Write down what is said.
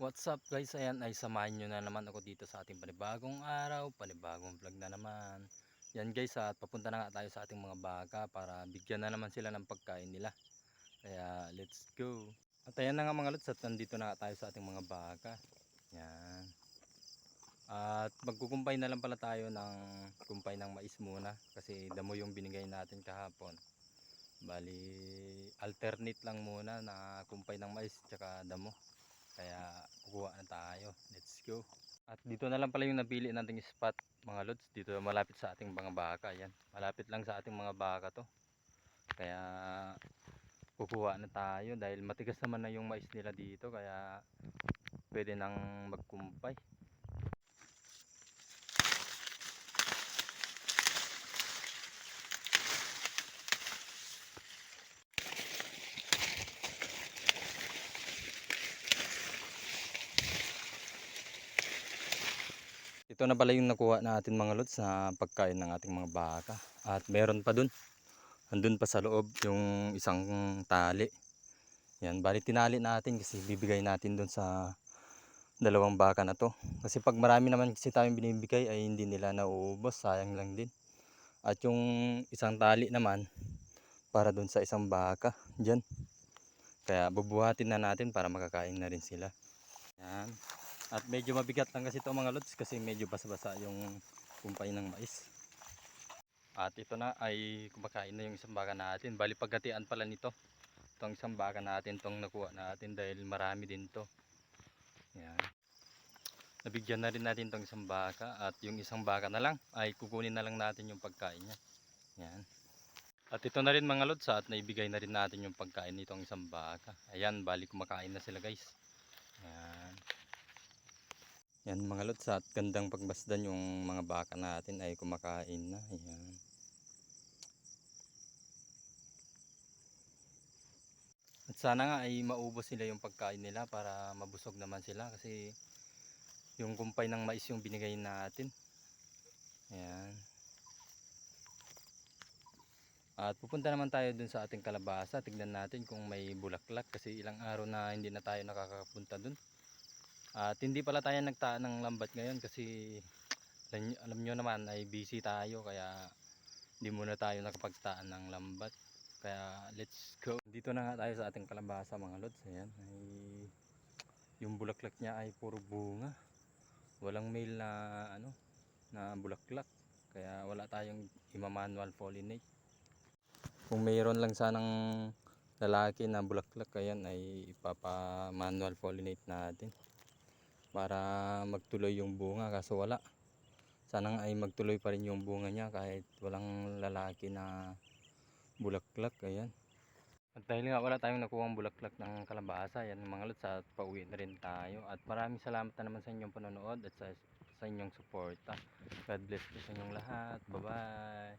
What's up guys, ayan ay samahan nyo na naman ako dito sa ating panibagong araw, panibagong vlog na naman. Yan guys, at papunta na nga tayo sa ating mga baka para bigyan na naman sila ng pagkain nila. Kaya let's go. At ayan na nga mga lods, at nandito na nga tayo sa ating mga baka. Yan. At magkukumpay na lang pala tayo ng kumpay ng mais muna kasi damo yung binigay natin kahapon. Bali alternate lang muna na kumpay ng mais tsaka damo. Kaya kukuha na tayo. Let's go. At dito na lang pala yung napili nating spot mga lods. Dito malapit sa ating mga baka. Yan. Malapit lang sa ating mga baka to. Kaya kukuha na tayo dahil matigas naman na yung mais nila dito. Kaya pwede nang magkumpay. Ito na pala yung nakuha natin mga lods na pagkain ng ating mga baka. At meron pa dun. Andun pa sa loob yung isang tali. Yan, bali tinali natin kasi bibigay natin dun sa dalawang baka na to. Kasi pag marami naman kasi tayong binibigay ay hindi nila nauubos, sayang lang din. At yung isang tali naman para dun sa isang baka dyan. Kaya bubuhatin na natin para makakain na rin sila. Yan. At medyo mabigat lang kasi ito mga lods kasi medyo basa-basa yung kumpay ng mais. At ito na ay kumakain na yung isang baka natin. Bali paghatian pala nito. Itong isang baka natin itong nakuha natin dahil marami din to. Yan. Nabigyan na rin natin itong isang baka at yung isang baka na lang ay kukunin na lang natin yung pagkain niya. Yan. At ito na rin mga lods at naibigay na rin natin yung pagkain nitong isang baka. Ayan, bali kumakain na sila guys. Yan. Yan mga lods at gandang pagmasdan yung mga baka natin ay kumakain na. Ayan. At sana nga ay maubos sila yung pagkain nila para mabusog naman sila kasi yung kumpay ng mais yung binigay natin. Ayan. At pupunta naman tayo dun sa ating kalabasa. Tignan natin kung may bulaklak kasi ilang araw na hindi na tayo nakakapunta dun. At hindi pala tayo nagtaan ng lambat ngayon kasi alam nyo naman ay busy tayo kaya hindi muna tayo nakapagtaan ng lambat. Kaya let's go. Dito na nga tayo sa ating kalabasa mga lods. Ayan. Yung bulaklak niya ay puro bunga. Walang male na na bulaklak. Kaya wala tayong ima-manual pollinate. Kung mayroon lang sanang lalaki na bulaklak, ayan ay ipapa-manual pollinate natin para magtuloy yung bunga kaso wala. Sana nga ay magtuloy pa rin yung bunga niya kahit walang lalaki na bulaklak. Ayan. At dahil nga wala tayong nakuhang bulaklak ng kalabasa, yan mga lods, at pauwi na rin tayo. At maraming salamat na naman sa inyong panonood at sa inyong suporta. God bless po sa inyong lahat. Bye bye.